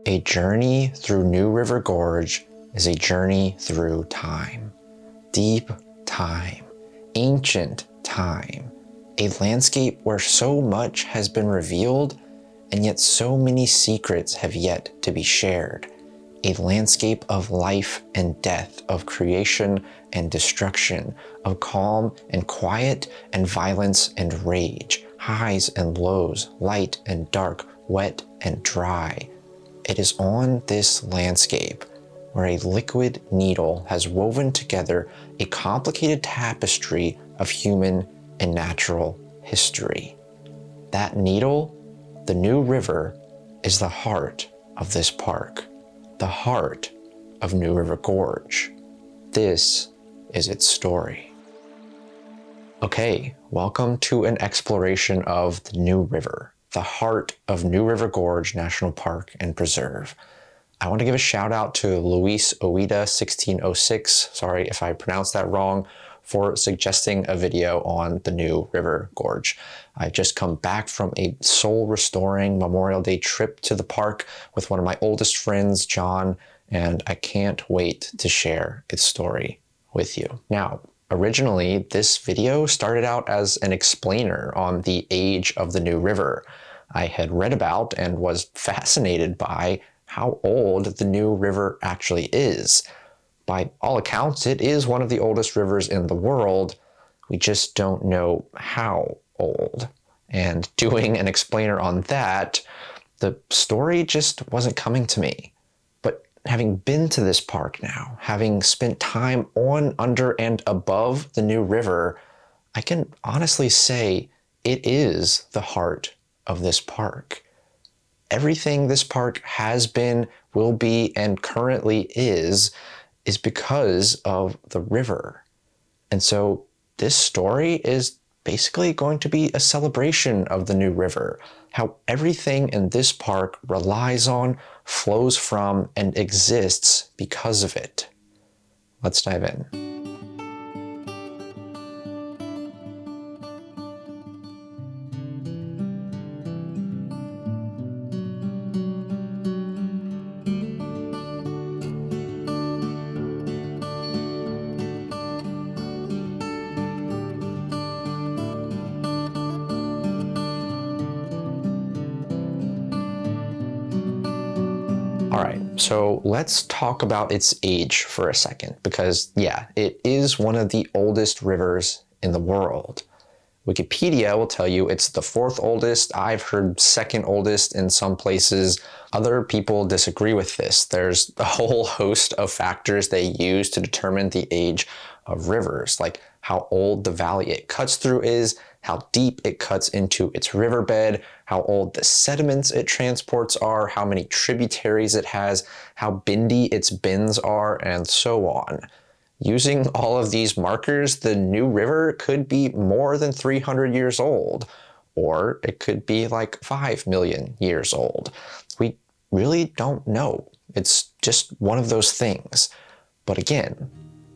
A journey through New River Gorge is a journey through time. Deep time, ancient time, a landscape where so much has been revealed and yet so many secrets have yet to be shared. A landscape of life and death, of creation and destruction, of calm and quiet and violence and rage, highs and lows, light and dark, wet and dry. It is on this landscape where a liquid needle has woven together a complicated tapestry of human and natural history. That needle, the New River, is the heart of this park, the heart of New River Gorge. This is its story. Okay, welcome to an exploration of the New River, the heart of New River Gorge National Park and Preserve. I want to give a shout out to Luis Oida 1606, sorry if I pronounced that wrong, for suggesting a video on the New River Gorge. I just come back from a soul restoring Memorial Day trip to the park with one of my oldest friends, John, and I can't wait to share its story with you. Now, originally, this video started out as an explainer on the age of the New River. I had read about and was fascinated by how old the New River actually is. By all accounts, it is one of the oldest rivers in the world. We just don't know how old. And doing an explainer on that, the story just wasn't coming to me. But having been to this park now, having spent time on, under, and above the New River, I can honestly say it is the heart of this park. Everything this park has been, will be, and currently is because of the river. And so this story is basically going to be a celebration of the New River, how everything in this park relies on, flows from, and exists because of it. Let's dive in. All right, so let's talk about its age for a second, because yeah, it is one of the oldest rivers in the world. Wikipedia will tell you it's the fourth oldest. I've heard second oldest in some places. Other people disagree with this. There's a whole host of factors they use to determine the age of rivers, like how old the valley it cuts through is, how deep it cuts into its riverbed, how old the sediments it transports are, how many tributaries it has, how bendy its bends are, and so on. Using all of these markers, the New River could be more than 300 years old, or it could be like 5 million years old. We really don't know. It's just one of those things. But again,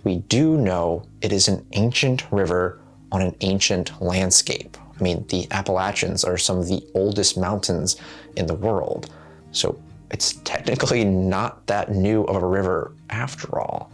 we do know it is an ancient river on an ancient landscape. I mean, the Appalachians are some of the oldest mountains in the world. So it's technically not that new of a river after all.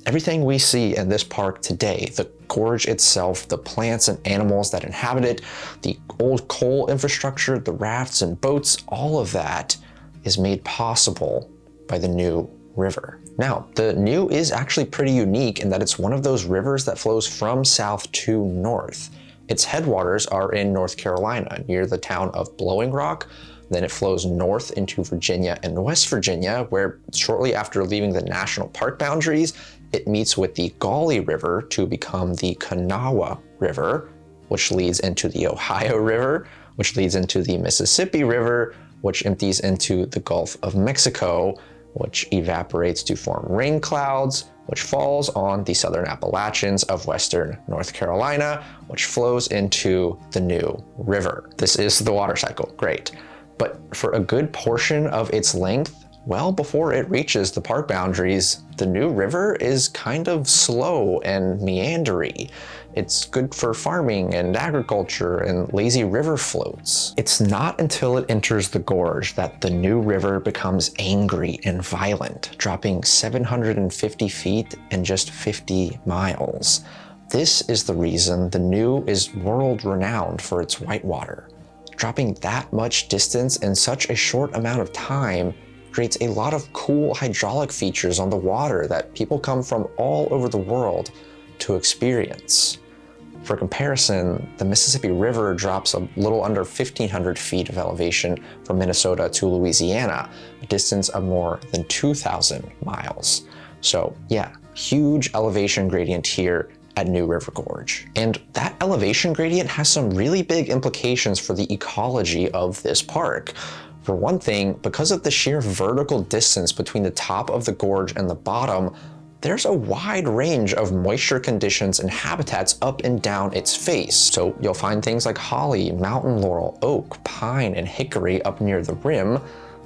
Everything we see in this park today, the gorge itself, the plants and animals that inhabit it, the old coal infrastructure, the rafts and boats, all of that is made possible by the New River. Now, the New is actually pretty unique in that it's one of those rivers that flows from south to north. Its headwaters are in North Carolina, near the town of Blowing Rock. Then it flows north into Virginia and West Virginia, where shortly after leaving the national park boundaries, it meets with the Gauley River to become the Kanawha River, which leads into the Ohio River, which leads into the Mississippi River, which empties into the Gulf of Mexico, which evaporates to form rain clouds, which falls on the southern Appalachians of western North Carolina, which flows into the New River. This is the water cycle, great. But for a good portion of its length, well before it reaches the park boundaries, the New River is kind of slow and meandery. It's good for farming and agriculture and lazy river floats. It's not until it enters the gorge that the New River becomes angry and violent, dropping 750 feet in just 50 miles. This is the reason the New is world-renowned for its whitewater. Dropping that much distance in such a short amount of time creates a lot of cool hydraulic features on the water that people come from all over the world to experience. For comparison, the Mississippi River drops a little under 1,500 feet of elevation from Minnesota to Louisiana, a distance of more than 2,000 miles. So yeah, huge elevation gradient here at New River Gorge. And that elevation gradient has some really big implications for the ecology of this park. For one thing, because of the sheer vertical distance between the top of the gorge and the bottom, there's a wide range of moisture conditions and habitats up and down its face. So you'll find things like holly, mountain laurel, oak, pine, and hickory up near the rim.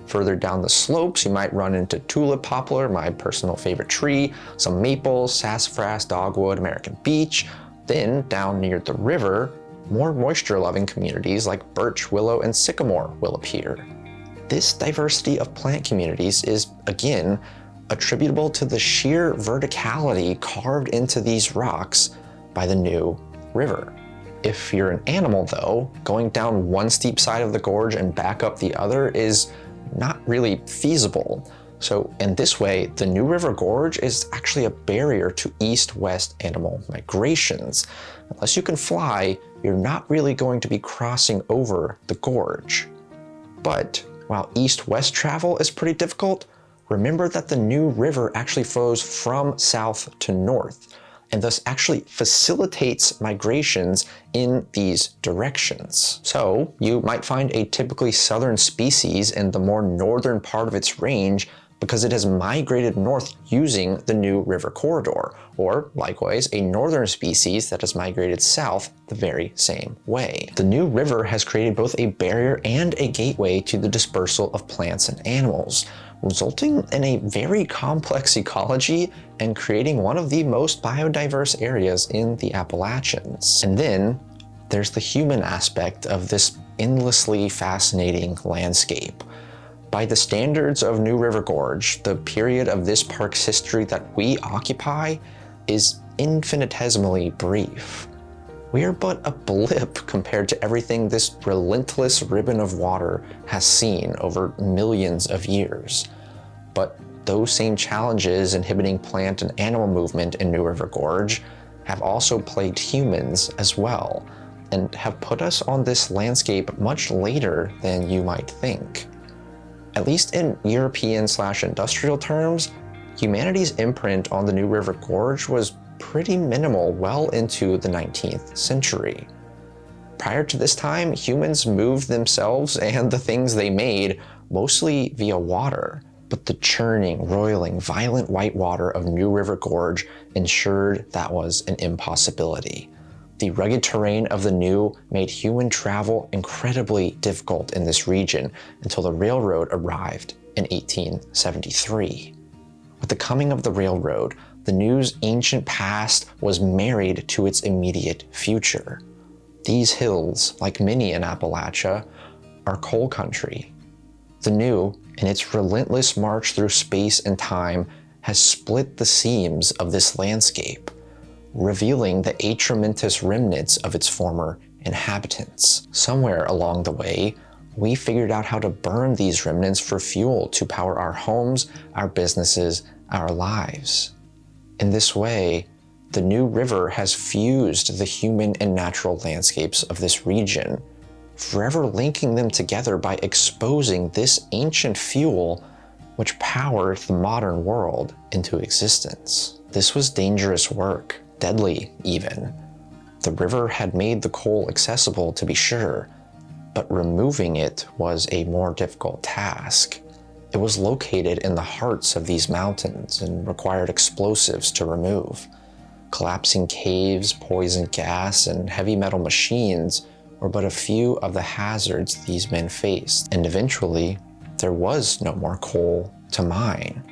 Further down the slopes, you might run into tulip poplar, my personal favorite tree, some maples, sassafras, dogwood, American beech. Then down near the river, more moisture-loving communities like birch, willow, and sycamore will appear. This diversity of plant communities is, again, attributable to the sheer verticality carved into these rocks by the New River. If you're an animal though, going down one steep side of the gorge and back up the other is not really feasible. So in this way, the New River Gorge is actually a barrier to east-west animal migrations. Unless you can fly, you're not really going to be crossing over the gorge. But while east-west travel is pretty difficult, remember that the New River actually flows from south to north, and thus actually facilitates migrations in these directions. So you might find a typically southern species in the more northern part of its range because it has migrated north using the New River corridor, or likewise a northern species that has migrated south the very same way. The New River has created both a barrier and a gateway to the dispersal of plants and animals, resulting in a very complex ecology and creating one of the most biodiverse areas in the Appalachians. And then there's the human aspect of this endlessly fascinating landscape. By the standards of New River Gorge, the period of this park's history that we occupy is infinitesimally brief. We are but a blip compared to everything this relentless ribbon of water has seen over millions of years. But those same challenges inhibiting plant and animal movement in New River Gorge have also plagued humans as well, and have put us on this landscape much later than you might think. At least in European/industrial terms, humanity's imprint on the New River Gorge was pretty minimal well into the 19th century. Prior to this time, humans moved themselves and the things they made mostly via water, but the churning, roiling, violent whitewater of New River Gorge ensured that was an impossibility. The rugged terrain of the New made human travel incredibly difficult in this region until the railroad arrived in 1873. With the coming of the railroad, the New's ancient past was married to its immediate future. These hills, like many in Appalachia, are coal country. The New, in its relentless march through space and time, has split the seams of this landscape, revealing the atramentous remnants of its former inhabitants. Somewhere along the way, we figured out how to burn these remnants for fuel to power our homes, our businesses, our lives. In this way, the New River has fused the human and natural landscapes of this region, forever linking them together by exposing this ancient fuel which powered the modern world into existence. This was dangerous work, deadly even. The river had made the coal accessible, to be sure, but removing it was a more difficult task. It was located in the hearts of these mountains and required explosives to remove. Collapsing caves, poison gas, and heavy metal machines were but a few of the hazards these men faced, and eventually, there was no more coal to mine.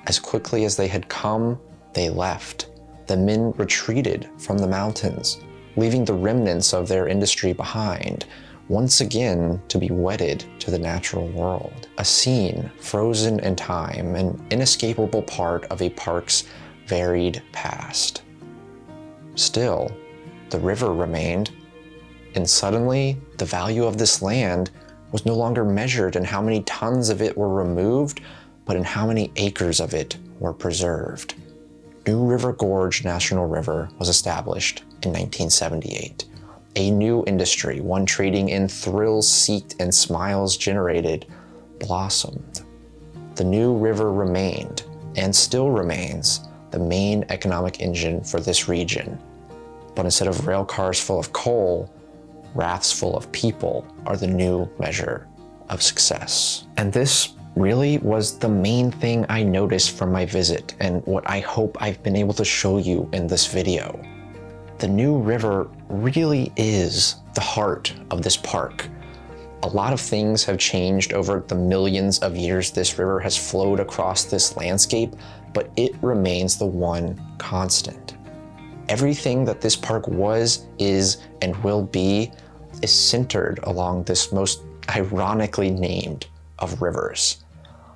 As quickly as they had come, they left. The men retreated from the mountains, leaving the remnants of their industry behind, once again to be wedded to the natural world. A scene frozen in time, an inescapable part of a park's varied past. Still, the river remained, and suddenly the value of this land was no longer measured in how many tons of it were removed, but in how many acres of it were preserved. New River Gorge National River was established in 1978. A new industry, one trading in thrills seeked and smiles generated, blossomed. The new river remained, and still remains, the main economic engine for this region. But instead of rail cars full of coal, rafts full of people are the new measure of success. And this really was the main thing I noticed from my visit, and what I hope I've been able to show you in this video. The new river really is the heart of this park. A lot of things have changed over the millions of years this river has flowed across this landscape, but it remains the one constant. Everything that this park was, is, and will be is centered along this most ironically named of rivers.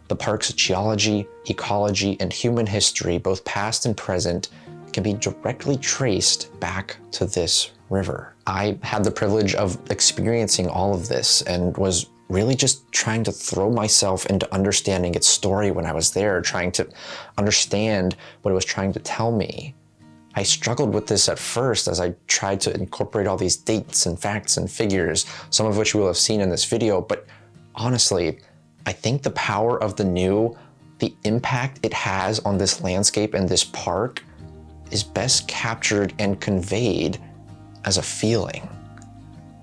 The park's geology, ecology, and human history, both past and present, can be directly traced back to this river. I had the privilege of experiencing all of this and was really just trying to throw myself into understanding its story when I was there, trying to understand what it was trying to tell me. I struggled with this at first as I tried to incorporate all these dates and facts and figures, some of which you will have seen in this video, but honestly, I think the power of the new, the impact it has on this landscape and this park, is best captured and conveyed as a feeling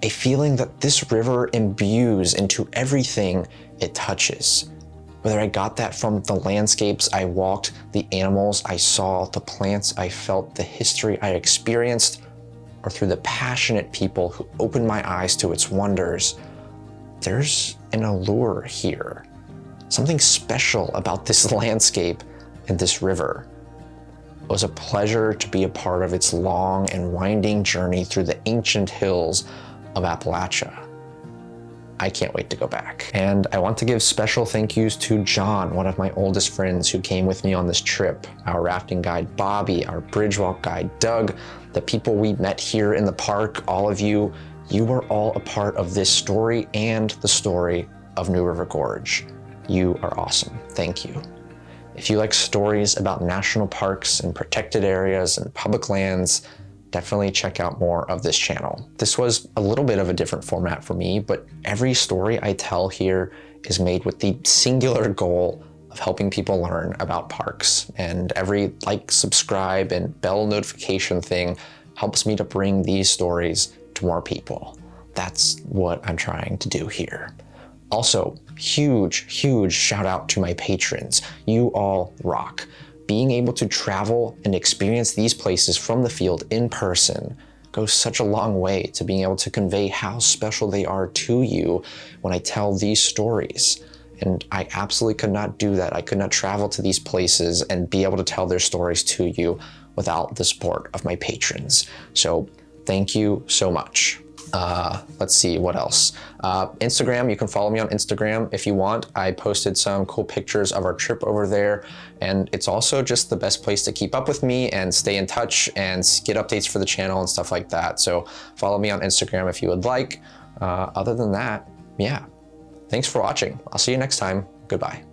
that this river imbues into everything it touches. Whether I got that from the landscapes I walked, the animals I saw, the plants I felt, the history I experienced, or through the passionate people who opened my eyes to its wonders, there's an allure here. Something special about this landscape and this river. It was a pleasure to be a part of its long and winding journey through the ancient hills of Appalachia. I can't wait to go back. And I want to give special thank yous to John, one of my oldest friends who came with me on this trip, our rafting guide Bobby, our bridge walk guide Doug, the people we met here in the park, all of you. You were all a part of this story and the story of New River Gorge. You are awesome. Thank you. If you like stories about national parks and protected areas and public lands, definitely check out more of this channel. This was a little bit of a different format for me, but every story I tell here is made with the singular goal of helping people learn about parks. And every like, subscribe, and bell notification thing helps me to bring these stories to more people. That's what I'm trying to do here. Also, huge shout out to my patrons. You all rock. Being able to travel and experience these places from the field in person goes such a long way to being able to convey how special they are to you when I tell these stories. And I absolutely could not do that. I could not travel to these places and be able to tell their stories to you without the support of my patrons. So thank you so much. Let's see, what else? Instagram, you can follow me on Instagram if you want. I posted some cool pictures of our trip over there, and it's also just the best place to keep up with me and stay in touch and get updates for the channel and stuff like that. So follow me on Instagram if you would like. Other than that, yeah. Thanks for watching. I'll see you next time. Goodbye.